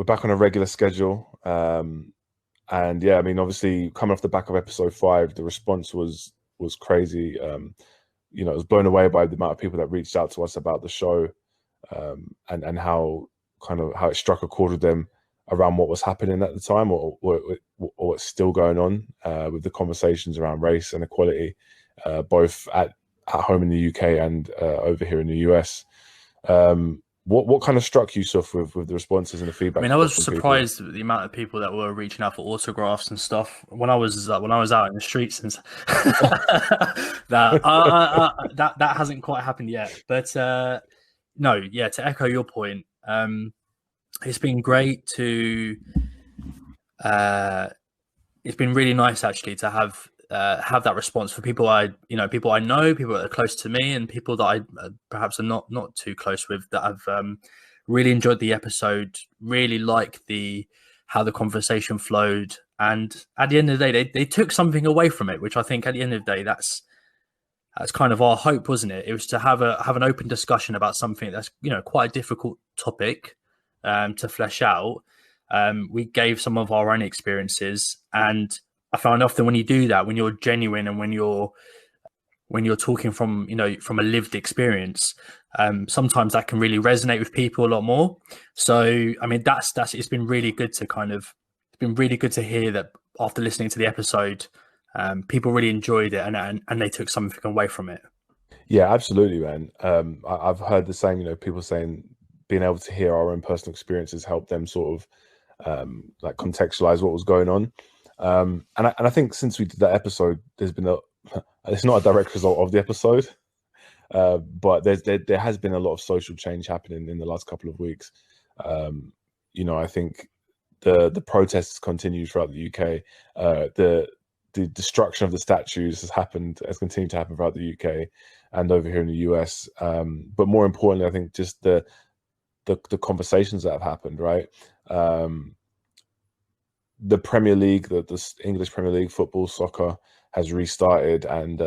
back on a regular schedule. And yeah, I mean, obviously coming off the back of episode 5, the response was crazy. I was blown away by the amount of people that reached out to us about the show, and how it struck a chord with them around what was happening at the time, or what's still going on with the conversations around race and equality, both at home in the UK and over here in the US. What kind of struck you, Souph, with the responses and the feedback? I mean, I was surprised at the amount of people that were reaching out for autographs and stuff when I was out in the streets, and that hasn't quite happened yet. But no, yeah. To echo your point, it's been great to. It's been really nice actually to have that response for people I know, people that are close to me, and people that I perhaps are not too close with, that have really enjoyed the episode, really like how the conversation flowed, and at the end of the day, they took something away from it, which I think at the end of the day, that's kind of our hope, wasn't it? It was to have an open discussion about something that's quite a difficult topic to flesh out. We gave some of our own experiences, and I found often when you do that, when you're genuine and when you're talking from a lived experience, sometimes that can really resonate with people a lot more. So I mean, it's been really good to hear that after listening to the episode, people really enjoyed it, and they took something away from it. Yeah, absolutely, man. I've heard the same, people saying being able to hear our own personal experiences helped them sort of like contextualize what was going on. And I think since we did that episode, there's been it's not a direct result of the episode, but there has been a lot of social change happening in the last couple of weeks. I think the protests continue throughout the UK. The destruction of the statues has continued to happen throughout the UK and over here in the US. But more importantly, I think just the conversations that have happened, right? The Premier League, the English Premier League football, soccer, has restarted, and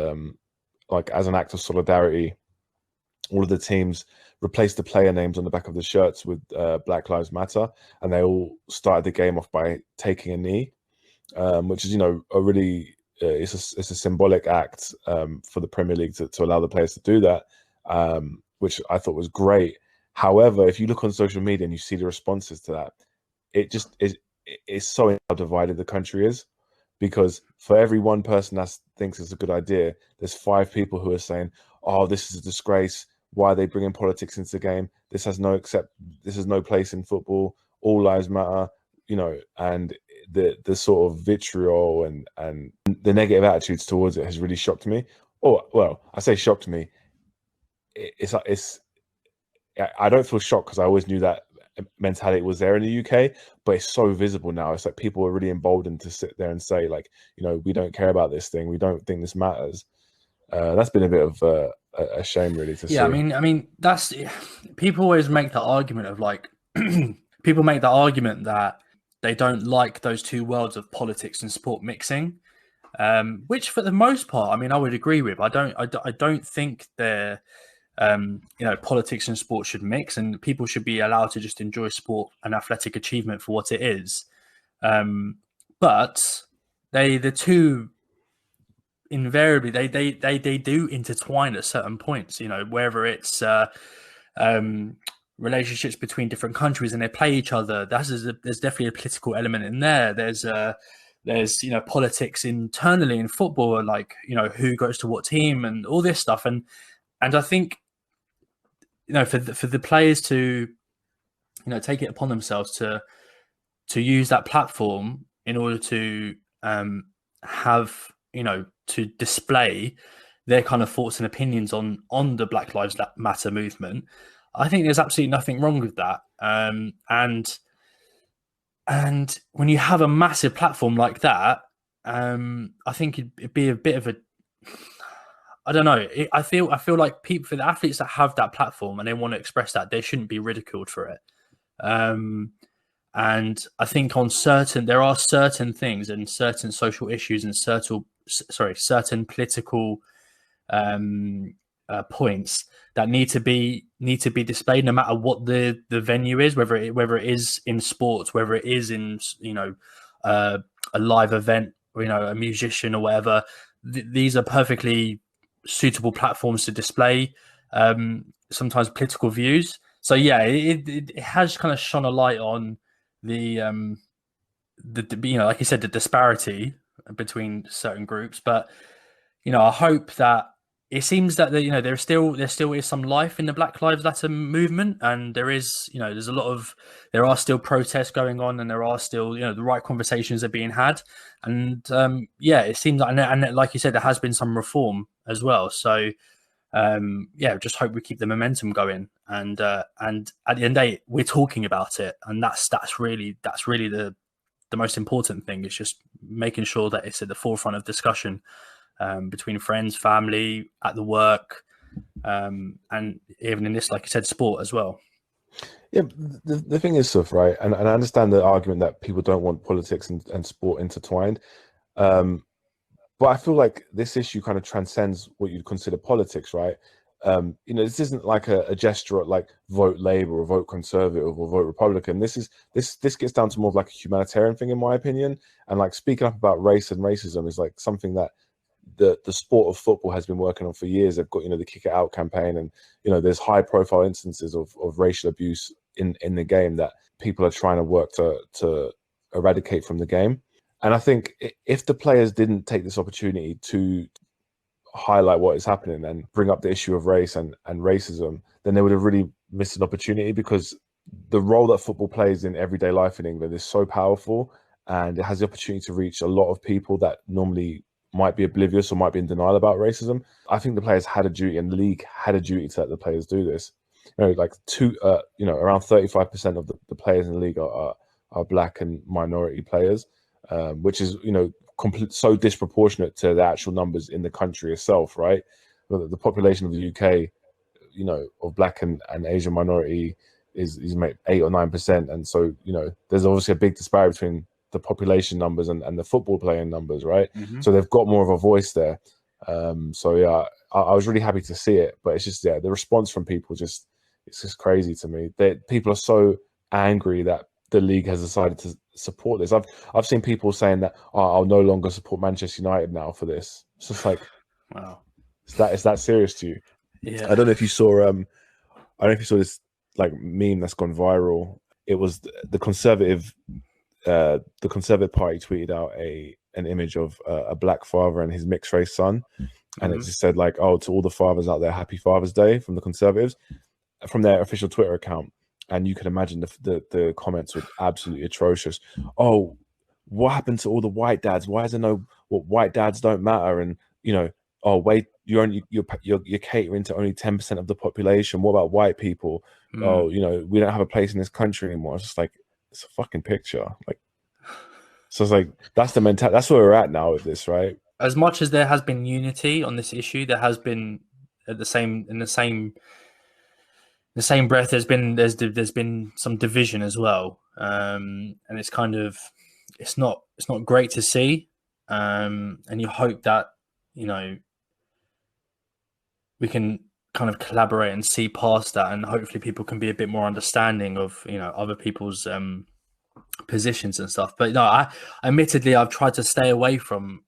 like as an act of solidarity, all of the teams replaced the player names on the back of the shirts with Black Lives Matter, and they all started the game off by taking a knee, which is a really it's a symbolic act for the Premier League to allow the players to do that, which I thought was great. However, if you look on social media and you see the responses to that, it just is so how divided the country is, because for every one person that thinks it's a good idea, there's 5 people who are saying, "Oh, this is a disgrace. Why are they bringing politics into the game? This has no place in football. All lives matter." And the sort of vitriol and the negative attitudes towards it has really shocked me. Or, well, I say shocked me. I don't feel shocked because I always knew that mentality was there in the UK, but it's so visible now. It's like people are really emboldened to sit there and say, like, we don't care about this thing. We don't think this matters. That's been a bit of a shame, really, to see. Yeah, I mean, that's, people always make the argument of like, people make the argument that they don't like those two worlds of politics and sport mixing, which for the most part, I mean, I would agree with. I don't think they're politics and sport should mix, and people should be allowed to just enjoy sport and athletic achievement for what it is. But the two invariably they do intertwine at certain points. Whether it's relationships between different countries and they play each other. There's definitely a political element in there. There's politics internally in football, like who goes to what team and all this stuff, and I think for the players to take it upon themselves to use that platform in order to have to display their kind of thoughts and opinions on the Black Lives Matter movement. I think there's absolutely nothing wrong with that. And when you have a massive platform like that, I think it'd be a bit of a, I don't know. I feel like people, for the athletes that have that platform and they want to express that, they shouldn't be ridiculed for it. And I think there are certain things and certain social issues and certain political points that need to be displayed, no matter what the venue is, whether it is in sports, whether it is in a live event, or a musician or whatever. These are perfectly suitable platforms to display sometimes political views. So yeah, it has kind of shone a light on the like you said, the disparity between certain groups. But I hope that it seems that there still is some life in the Black Lives Matter movement, and there are still protests going on, and there are still the right conversations are being had, and it seems like, and like you said, there has been some reform as well. So just hope we keep the momentum going, and at the end of the day, we're talking about it, and that's really the most important thing. Is just making sure that it's at the forefront of discussion between friends, family, at the work, and even in this, like you said, sport as well. Yeah, the thing is, Souph, right? And I understand the argument that people don't want politics and sport intertwined. But I feel like this issue kind of transcends what you'd consider politics, right? This isn't like a gesture at like vote Labour or vote Conservative or vote Republican. This gets down to more of like a humanitarian thing, in my opinion. And like speaking up about race and racism is like something that the sport of football has been working on for years. They've got the Kick It Out campaign, and there's high profile instances of racial abuse in the game that people are trying to work to eradicate from the game. And I think if the players didn't take this opportunity to highlight what is happening and bring up the issue of race and racism, then they would have really missed an opportunity, because the role that football plays in everyday life in England is so powerful, and it has the opportunity to reach a lot of people that normally might be oblivious or might be in denial about racism. I think the players had a duty, and the league had a duty to let the players do this. Around 35% of the players in the league are black and minority players. Which is, so disproportionate to the actual numbers in the country itself, right? The population of the UK, of black and Asian minority is 8 or 9%. And so, there's obviously a big disparity between the population numbers and the football playing numbers, right? Mm-hmm. So they've got more of a voice there. I was really happy to see it, but it's just, the response from people it's just crazy to me. People are so angry that the league has decided to support this. I've seen people saying that I'll no longer support Manchester United now for this. It's just like, wow, is that serious to you? Yeah. I don't know if you saw this like meme that's gone viral. It was the Conservative Party tweeted out an image of a black father and his mixed race son, and it just said like, "Oh, to all the fathers out there, happy Father's Day," from the Conservatives, from their official Twitter account. And you can imagine the comments were absolutely atrocious. Oh, what happened to all the white dads? Why is there no white dads don't matter? And oh wait, you're catering to only 10% of the population. What about white people? Oh, we don't have a place in this country anymore. It's just like, it's a fucking picture. Like, so it's like that's the mentality. That's where we're at now with this, right? As much as there has been unity on this issue, there has been in the same breath, there's been some division as well, and it's kind of it's not great to see, and you hope that we can kind of collaborate and see past that, and hopefully people can be a bit more understanding of other people's positions and stuff. But no, admittedly I've tried to stay away from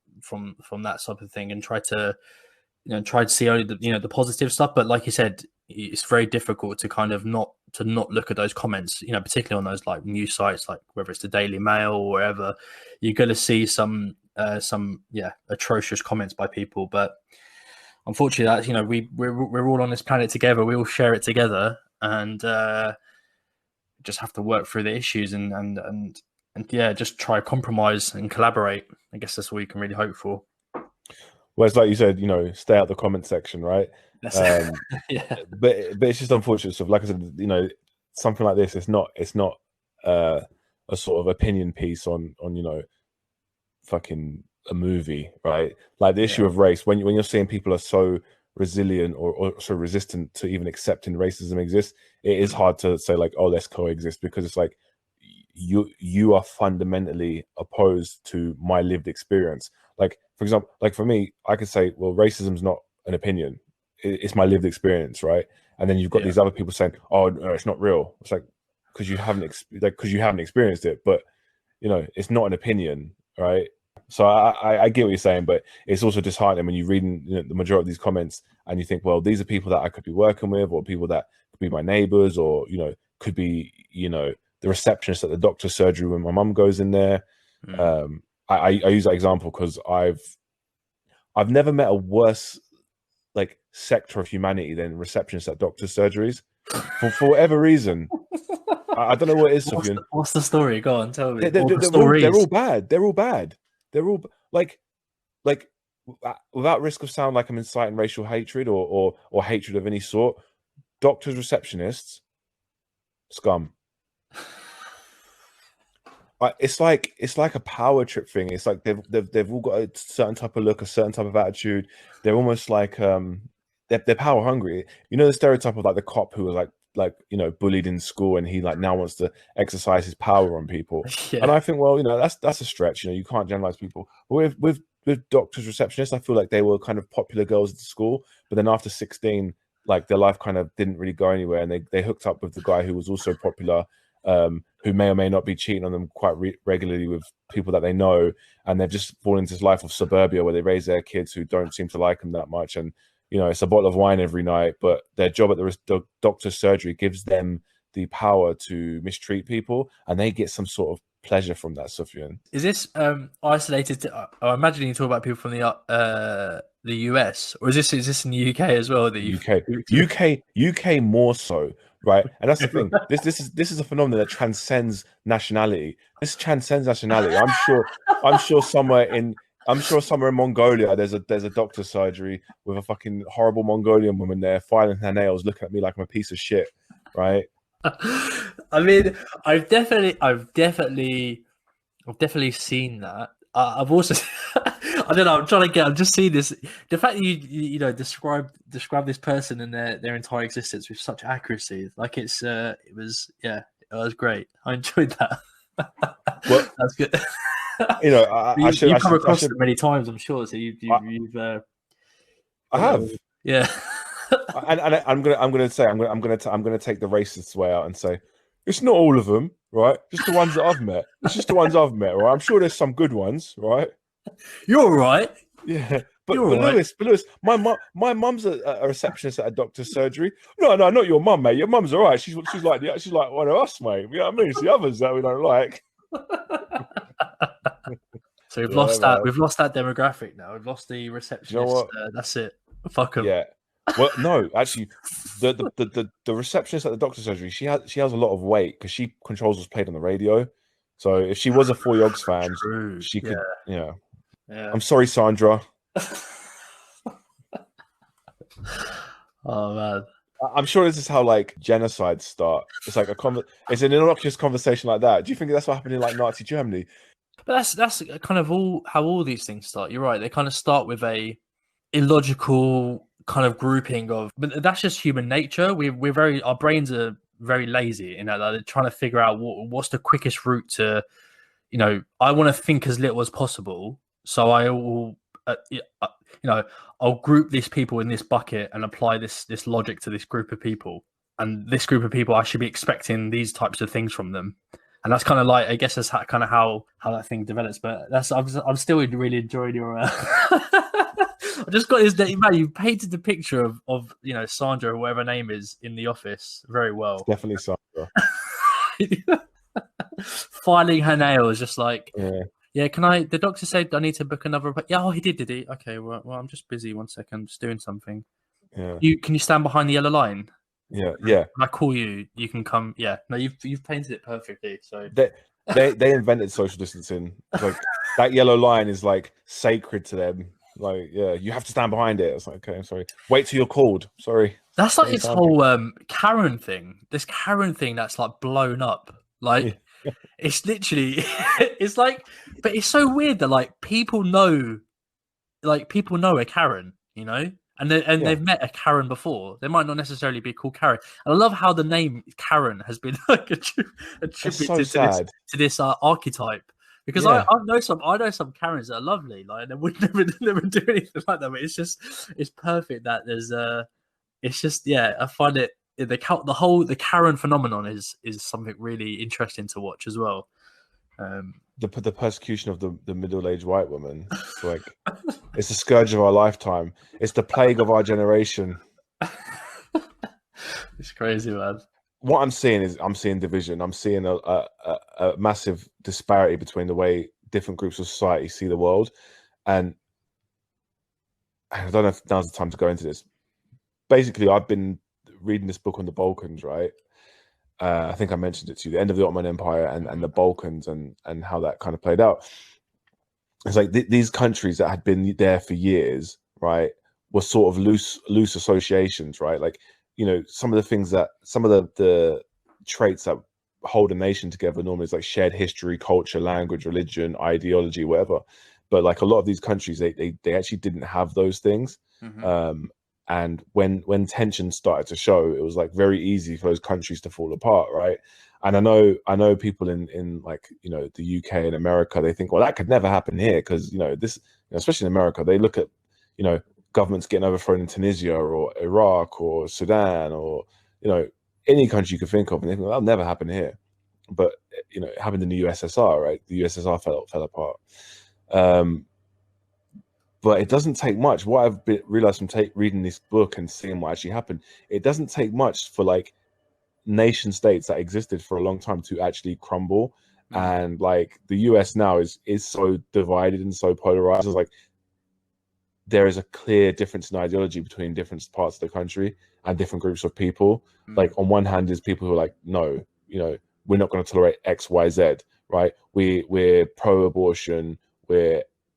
that sort of thing and try to see only the positive stuff. But like you said, it's very difficult to kind of not look at those comments, particularly on those like news sites, like whether it's the Daily Mail or wherever. You're going to see some atrocious comments by people. But unfortunately, that we're all on this planet together. We all share it together, and just have to work through the issues and just try to compromise and collaborate. I guess that's all you can really hope for. Well, it's like you said, stay out the comment section, right? Yeah. But it's just unfortunate stuff. Like I said, something like this, it's not a sort of opinion piece on fucking a movie, right? Like the issue of race, when you're seeing people are so resilient or so resistant to even accepting racism exists, it is hard to say like, oh, let's coexist, because it's like you are fundamentally opposed to my lived experience. Like, for example, like for me, I could say, well, racism is not an opinion. it's my lived experience, right? And then you've got these other people saying, "Oh, no, it's not real." It's like because you haven't experienced it, but it's not an opinion, right? So I get what you're saying, but it's also disheartening when you read the majority of these comments and you think, well, these are people that I could be working with, or people that could be my neighbors, or could be the receptionist at the doctor's surgery when my mum goes in there. I use that example because I've never met a worse like sector of humanity than receptionists at doctor's surgeries for whatever reason. I don't know what it is. What's the story? Go on, tell me. They're all bad. They're all bad. They're all like without risk of sound like I'm inciting racial hatred or hatred of any sort. Doctors, receptionists, scum. It's like a power trip thing. It's like they've all got a certain type of look, a certain type of attitude. They're almost like they're power hungry. The stereotype of like the cop who was like bullied in school and he like now wants to exercise his power on people. And I think, well, that's a stretch. You can't generalize people. But with doctors, receptionists, I feel like they were kind of popular girls at the school, but then after 16, like their life kind of didn't really go anywhere, and they hooked up with the guy who was also popular, who may or may not be cheating on them quite regularly with people that they know, and they've just fallen into this life of suburbia where they raise their kids who don't seem to like them that much, and it's a bottle of wine every night, but their job at the doctor's surgery gives them the power to mistreat people, and they get some sort of pleasure from that, Sufyan. Is this isolated to? I imagine you talk about people from the US, or is this in the UK as well? UK more so, right? And that's the thing. This is a phenomenon that transcends nationality. This transcends nationality. I'm sure somewhere in Mongolia there's a doctor's surgery with a fucking horrible Mongolian woman there filing her nails, looking at me like I'm a piece of shit, right? I mean, I've definitely seen that. I've also, I don't know. I'm just seeing this. The fact that you describe this person and their entire existence with such accuracy, like it was great. I enjoyed that. Well, that's good. You've come across it many times, I'm sure. So you've I have, yeah. and I'm gonna take the racist way out and say it's not all of them, right? Just the ones that I've met. It's just the ones I've met, right? I'm sure there's some good ones, right? You're all right. Yeah, but Lewis, my mum's a receptionist at a doctor's surgery. No, not your mum, mate. Your mum's all right. She's like one of us, mate. You know what I mean? It's the others that we don't like. So we've lost that. We've lost that demographic now. We've lost the receptionist. You know what? That's it. Fuck them. Yeah. Well, no, actually, the receptionist at the doctor's surgery, she has a lot of weight because she controls what's played on the radio. So if she was a Yogz fan, she could. Yeah. I'm sorry, Sandra. Oh man. I'm sure this is how like genocides start. It's like it's an innocuous conversation like that. Do you think that's what happened in like Nazi Germany? But that's kind of how all these things start. You're right. They kind of start with a illogical kind of grouping of, but that's just human nature. Our brains are very lazy in that. Like, they're trying to figure out what's the quickest route to, I want to think as little as possible. So I will, I'll group these people in this bucket and apply this logic to this group of people. And this group of people, I should be expecting these types of things from them. And that's kind of like, I guess that's kind of how that thing develops. But I'm still really enjoying your. I just got his name. Man, you painted the picture of Sandra, or whatever her name is, in the office very well. It's definitely Sandra. Filing her nails, just like. Yeah, can I? The doctor said I need to book another. Yeah, he did he? Okay, well, I'm just busy. 1 second, I'm just doing something. Yeah. Can you stand behind the yellow line? Yeah. When I call you, you can come. Yeah. No, you've painted it perfectly. So they invented social distancing. Like that yellow line is like sacred to them. Like, yeah, you have to stand behind it. It's like, okay, I'm sorry. Wait till you're called. Sorry. That's like this whole Karen thing. This Karen thing that's like blown up. Like. It's literally, it's like, but it's so weird that like people know a Karen, and they've met a Karen before. They might not necessarily be called Karen. And I love how the name Karen has been like attributed to this archetype. Because Yeah. I know some Karens that are lovely, like they would never do anything like that. But it's perfect that there's it's just I find it the Karen phenomenon is something really interesting to watch as well. The persecution of the middle-aged white woman. It's like it's the scourge of our lifetime. It's the plague of our generation. It's crazy, man. What I'm seeing is division. I'm seeing a massive disparity between the way different groups of society see the world, and I don't know if now's the time to go into this. Basically, I've been reading this book on the Balkans, right? I think I mentioned it to you, the end of the Ottoman Empire and the Balkans and how that kind of played out. It's like these countries that had been there for years, right, were sort of loose associations, right? Like, you know, some of the traits that hold a nation together normally is like shared history, culture, language, religion, ideology, whatever. But like a lot of these countries, they actually didn't have those things. And when tensions started to show, it was like very easy for those countries to fall apart, right? And I know people in like, you know, the UK and America, they think, well, that could never happen here because, you know, this, you know, especially in America, they look at, you know, governments getting overthrown in Tunisia or Iraq or Sudan or, you know, any country you could think of, and they think, well, that'll never happen here. But, you know, it happened in the USSR, right? The USSR fell apart. But it doesn't take much. What I've realized from reading this book and seeing what actually happened, it doesn't take much for like nation states that existed for a long time to actually crumble. And like the US now is so divided and so polarized. It's like there is a clear difference in ideology between different parts of the country and different groups of people. Like on one hand, there's people who are like, no, you know, we're not going to tolerate X, Y, Z, right? We're pro-abortion.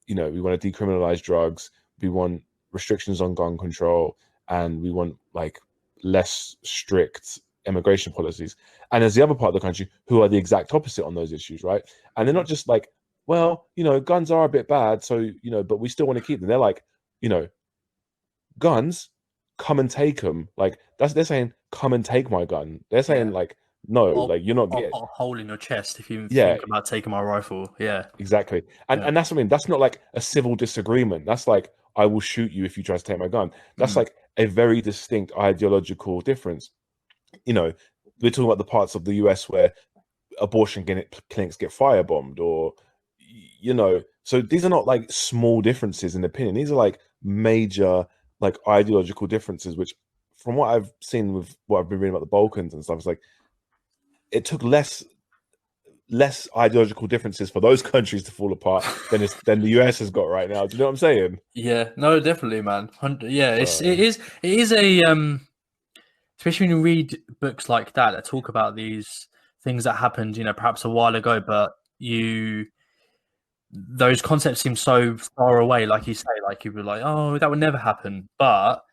You know, we want to decriminalize drugs. We want restrictions on gun control, and we want like less strict immigration policies. And there's the other part of the country who are the exact opposite on those issues, right? And they're not just like, well, you know, guns are a bit bad, so, you know, but we still want to keep them. They're like, you know, guns, come and take them. Like they're saying, come and take my gun. They're saying like, no, like you're not getting a hole in your chest if you Yeah. think about taking my rifle. Yeah, exactly. And that's what I mean. That's not like a civil disagreement. That's like, I will shoot you if you try to take my gun. That's like a very distinct ideological difference. You know, we're talking about the parts of the US where abortion clinics get firebombed, or, you know, so these are not like small differences in opinion. These are like major like ideological differences, which from what I've seen with what I've been reading about the Balkans and stuff, it's like it took less ideological differences for those countries to fall apart than the US has got right now. Do you know what I'm saying? yeah, no, definitely, man. Yeah, it is a especially when you read books like that talk about these things that happened, you know, perhaps a while ago, but those concepts seem so far away, like you say, like you were like, oh, that would never happen. But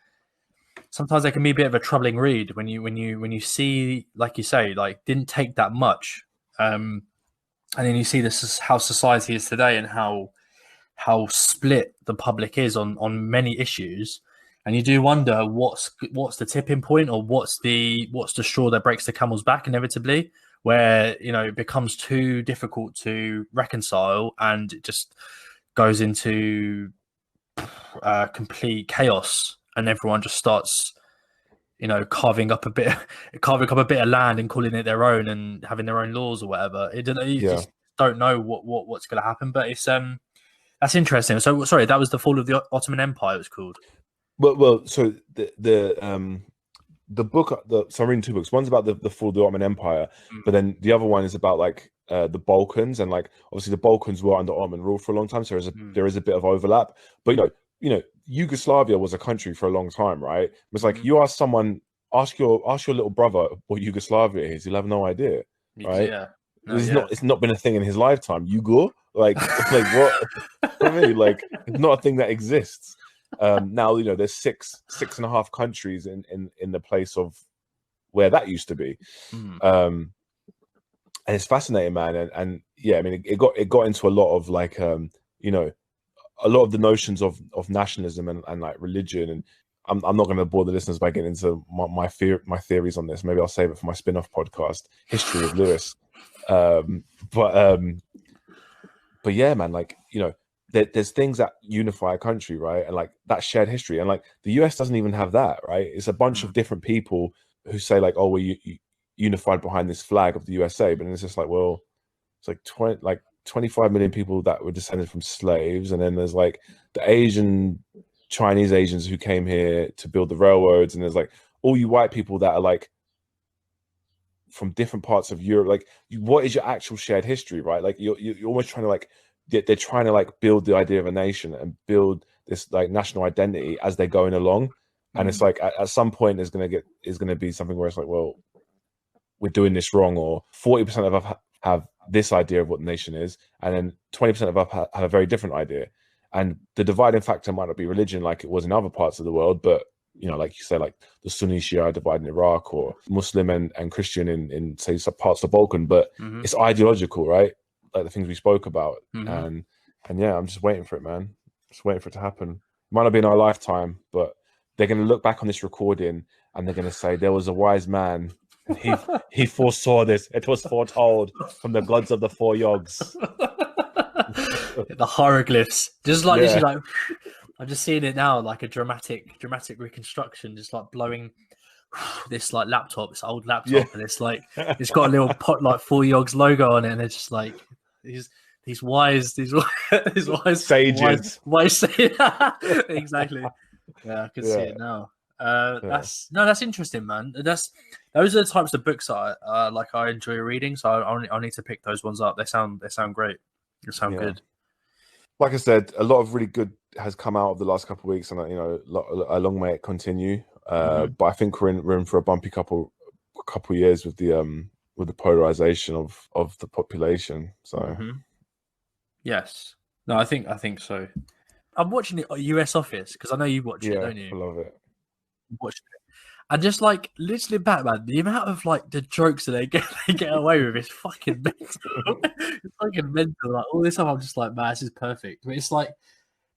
sometimes they can be a bit of a troubling read when you see, like you say, like didn't take that much. And then you see this is how society is today and how split the public is on many issues, and you do wonder what's the tipping point, or what's the straw that breaks the camel's back inevitably, where, you know, it becomes too difficult to reconcile and it just goes into complete chaos, and everyone just starts, you know, carving up a bit of land and calling it their own and having their own laws or whatever. You just don't know what's going to happen. But it's that's interesting. So sorry, that was the fall of the Ottoman Empire. It was called. Well. So the book, so I'm reading two books. One's about the fall of the Ottoman Empire, but then the other one is about like the Balkans, and like obviously the Balkans were under Ottoman rule for a long time, so there is a bit of overlap. But you know, Yugoslavia was a country for a long time, right? It was like you ask someone, ask your little brother what Yugoslavia is, he'll have no idea, right? Yeah. No, it's not been a thing in his lifetime. Yugo, like what? I mean, like it's not a thing that exists. Now, you know, there's six and a half countries in the place of where that used to be. And it's fascinating, man. And yeah, I mean, it got into a lot of like you know, a lot of the notions of nationalism and like religion. And I'm not going to bore the listeners by getting into my theories on this. Maybe I'll save it for my spin-off podcast, History with Lewis. But but yeah, man, like, there's things that unify a country, right? And like that shared history, and like the US doesn't even have that, right? It's a bunch of different people who say like, oh, we're unified behind this flag of the USA, but then it's just like, well, it's like 25 million people that were descended from slaves, and then there's like the Chinese Asians who came here to build the railroads, and there's like all you white people that are like from different parts of Europe. Like, what is your actual shared history, right? Like, you're almost trying to like, they're trying to like build the idea of a nation and build this like national identity as they're going along. And it's like at some point is going to be something where it's like, well, we're doing this wrong, or 40% of us have this idea of what the nation is, and then 20% of us have a very different idea. And the dividing factor might not be religion like it was in other parts of the world, but like you say, like the Sunni Shia divide in Iraq, or Muslim and Christian in say some parts of the Balkan, but it's ideological, right? Like the things we spoke about. And yeah, I'm just waiting for it, man. Just waiting for it to happen. It might not be in our lifetime, but they're going to look back on this recording and they're going to say there was a wise man. He foresaw this. It was foretold from the gods of the four Yogz. The hieroglyphs, just like this is like. I'm just seeing it now, like a dramatic reconstruction, just like blowing this like laptop, this old laptop, and it's like it's got a little pot like 4 Yogz logo on it, and it's just like these wise sages. Wise exactly. Yeah, I can see it now. That's interesting, man. Those are the types of books that I enjoy reading. So I need to pick those ones up. They sound great. They sound good. Like I said, a lot of really good has come out of the last couple of weeks, and a long may it continue. But I think we're in for a bumpy couple years with the polarization of the population. So yes, no, I think so. I'm watching the US Office because I know you watch it, don't you? I love it. Watch it. And just like listening back, man, the amount of like the jokes that they get away with is fucking mental. It's fucking mental. Like all this time, I'm just like, man, this is perfect. But it's like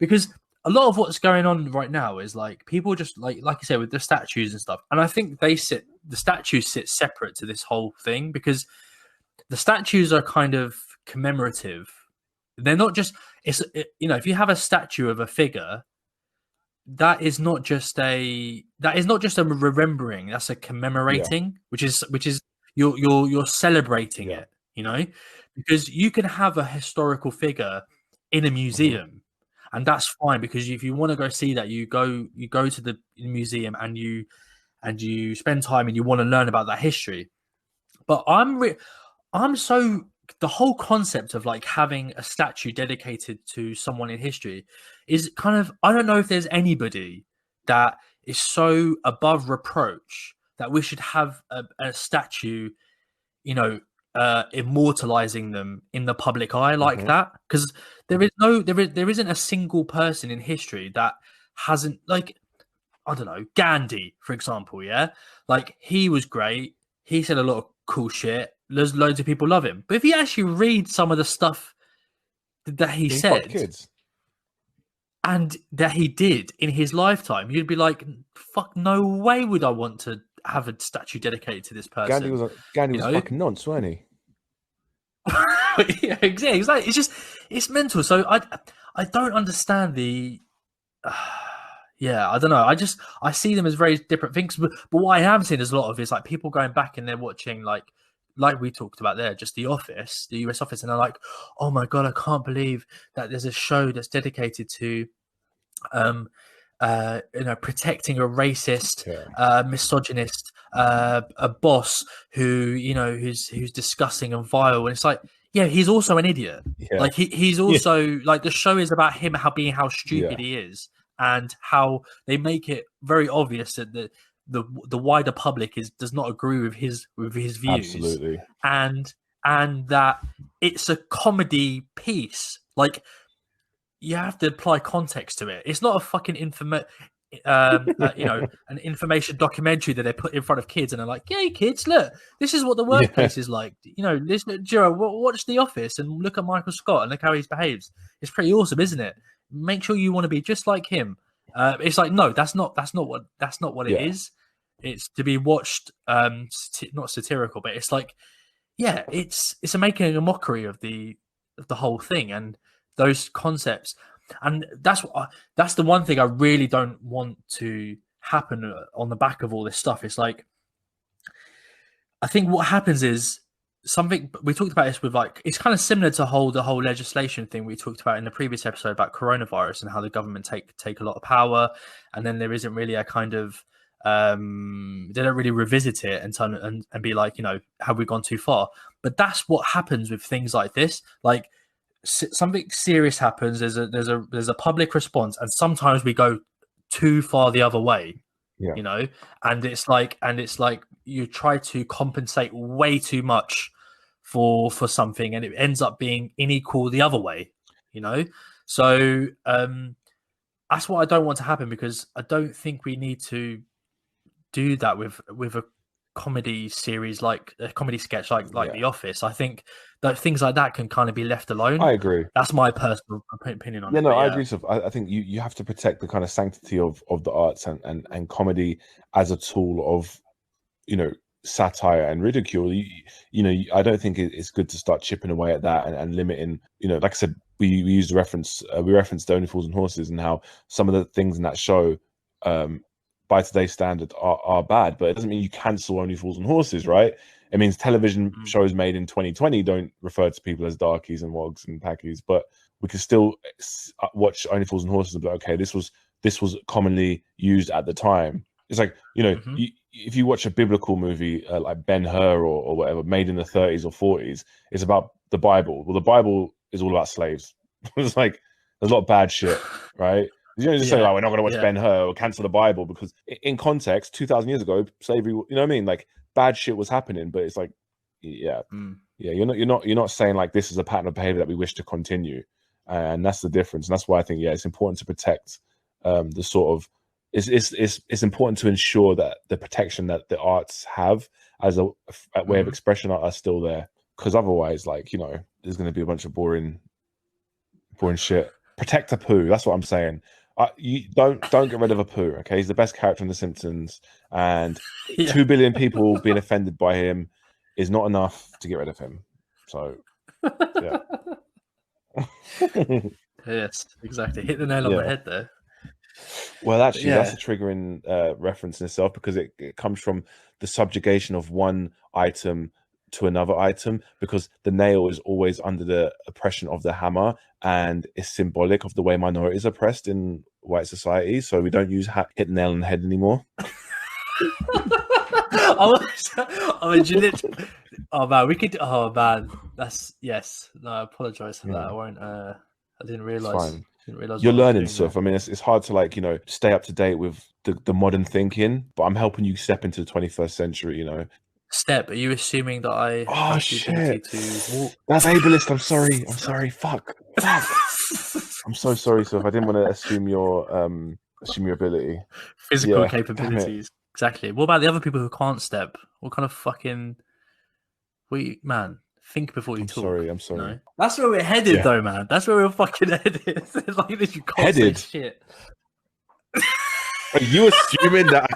because a lot of what's going on right now is like people just like you said with the statues and stuff. And I think the statues sit separate to this whole thing because the statues are kind of commemorative. They're not just if you have a statue of a figure. That is not just a remembering. That's a commemorating, which is you're celebrating it. Because you can have a historical figure in a museum, and that's fine. Because if you want to go see that, you go to the museum and you spend time and you want to learn about that history. But the whole concept of like having a statue dedicated to someone in history is kind of, I don't know if there's anybody that is so above reproach that we should have a statue, immortalizing them in the public eye like that. Because there isn't a single person in history that hasn't, like, I don't know, Gandhi, for example. Yeah. Like he was great. He said a lot of cool shit. There's loads of people love him. But if you actually read some of the stuff that he said kids. And that he did in his lifetime, you'd be like, fuck, no way would I want to have a statue dedicated to this person. Gandhi was fucking nonce, wasn't he? Yeah, exactly. It's mental. So I don't understand the... yeah, I don't know. I see them as very different things. But what I am seeing is a lot of is like people going back and they're watching like we talked about there, just The Office, the US Office, and they're like, oh my God, I can't believe that there's a show that's dedicated to protecting a racist, misogynist, a boss who's disgusting and vile. And it's like, yeah, he's also an idiot. Yeah. Like he's also like the show is about him how stupid he is, and how they make it very obvious that the wider public does not agree with his views. Absolutely. And that it's a comedy piece. Like you have to apply context to it. It's not a fucking an information documentary that they put in front of kids and they're like, "Hey kids, look, this is what the workplace is like. Listen, watch The Office and look at Michael Scott and look how he behaves. It's pretty awesome, isn't it? Make sure you want to be just like him." It's like, no, that's not what it is. It's to be watched, not satirical, but it's like, yeah, it's making a mockery of the the whole thing and those concepts. And that's the one thing I really don't want to happen on the back of all this stuff. It's like, I think what happens is something we talked about this with, like, it's kind of similar to the whole legislation thing we talked about in the previous episode about coronavirus and how the government take a lot of power, and then there isn't really a kind of they don't really revisit it and be like, have we gone too far? But that's what happens with things like this. Like, something serious happens, there's a public response, and sometimes we go too far the other way. Yeah. And it's like you try to compensate way too much for something, and it ends up being unequal the other way. So that's what I don't want to happen, because I don't think we need to do that with a comedy series, like a comedy sketch like The Office. I think that things like that can kind of be left alone. I agree. That's my personal opinion on it. Yeah, no, I agree. So I think you have to protect the kind of sanctity of the arts and comedy as a tool of, satire and ridicule. I don't think it's good to start chipping away at that and limiting. Like I said, we used the reference. We referenced Only Fools and Horses, and how some of the things in that show, by today's standard, are bad. But it doesn't mean you cancel Only Fools and Horses, right? It means television shows made in 2020 don't refer to people as darkies and wogs and packies, but we can still watch Only Fools and Horses and be like, okay, this was commonly used at the time. It's like, if you watch a biblical movie like Ben-Hur or whatever, made in the 30s or 40s, it's about the Bible. Well, the Bible is all about slaves. It's like, there's a lot of bad shit, right? You don't just say, like, we're not going to watch Ben-Hur or cancel the Bible, because in context, 2,000 years ago, slavery, you know what I mean? Like, bad shit was happening, but it's like, you're not saying like this is a pattern of behavior that we wish to continue, and that's the difference. And that's why I think it's important to protect the sort of it's important to ensure that the protection that the arts have as a way of expression are still there, because otherwise, like, there's going to be a bunch of boring shit. Protect Apu. That's what I'm saying. You don't get rid of Apu. Okay, he's the best character in The Simpsons, and 2 billion people being offended by him is not enough to get rid of him. So, yeah. Yes, exactly. Hit the nail on the head there. Well, actually, that's a triggering reference in itself, because it comes from the subjugation of one item to another item, because the nail is always under the oppression of the hammer, and it's symbolic of the way minorities are oppressed in white society. So we don't use hit the nail on the head anymore. Oh man, we could. Oh man, that's yes. No, I apologize for that. I won't. I didn't realize. You're learning stuff. I mean, it's hard to, like, stay up to date with the modern thinking, but I'm helping you step into the 21st century. Step? Are you assuming that I have the ability to walk? That's ableist. I'm sorry. Fuck. I'm so sorry, Souph. I didn't want to assume your ability. Physical capabilities. Exactly. What about the other people who can't step? What kind of fucking man? Think before you talk. I'm sorry. No? That's where we're headed, though, man. That's where we're fucking headed. It's like this, you can't say shit. Are you assuming that?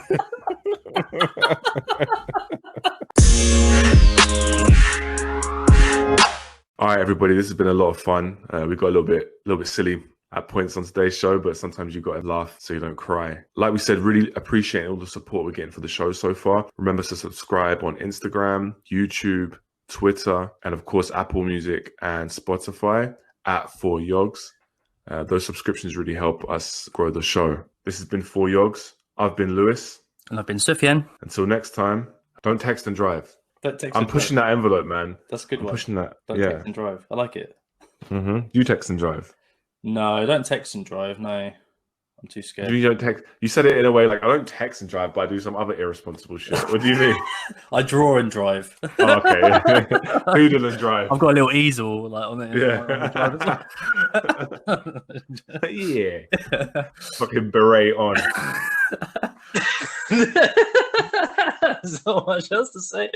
All right, everybody. This has been a lot of fun. We got a little bit silly at points on today's show, but sometimes you got to laugh so you don't cry. Like we said, really appreciating all the support we're getting for the show so far. Remember to subscribe on Instagram, YouTube, Twitter, and of course Apple Music and Spotify at 4Yogz. Those subscriptions really help us grow the show. This has been 4Yogz. I've been Lewis. And I've been Soufiane. Until next time, don't text and drive. Don't text. I'm pushing that envelope, man. That's a good one. Pushing that. Don't text and drive. I like it. You text and drive. No, I don't text and drive. No. I'm too scared. You don't text. You said it in a way like, I don't text and drive, but I do some other irresponsible shit. What do you mean? I draw and drive. Oh, okay. Doodle and drive. I've got a little easel like on it. Yeah. Fucking beret on. So much else to say.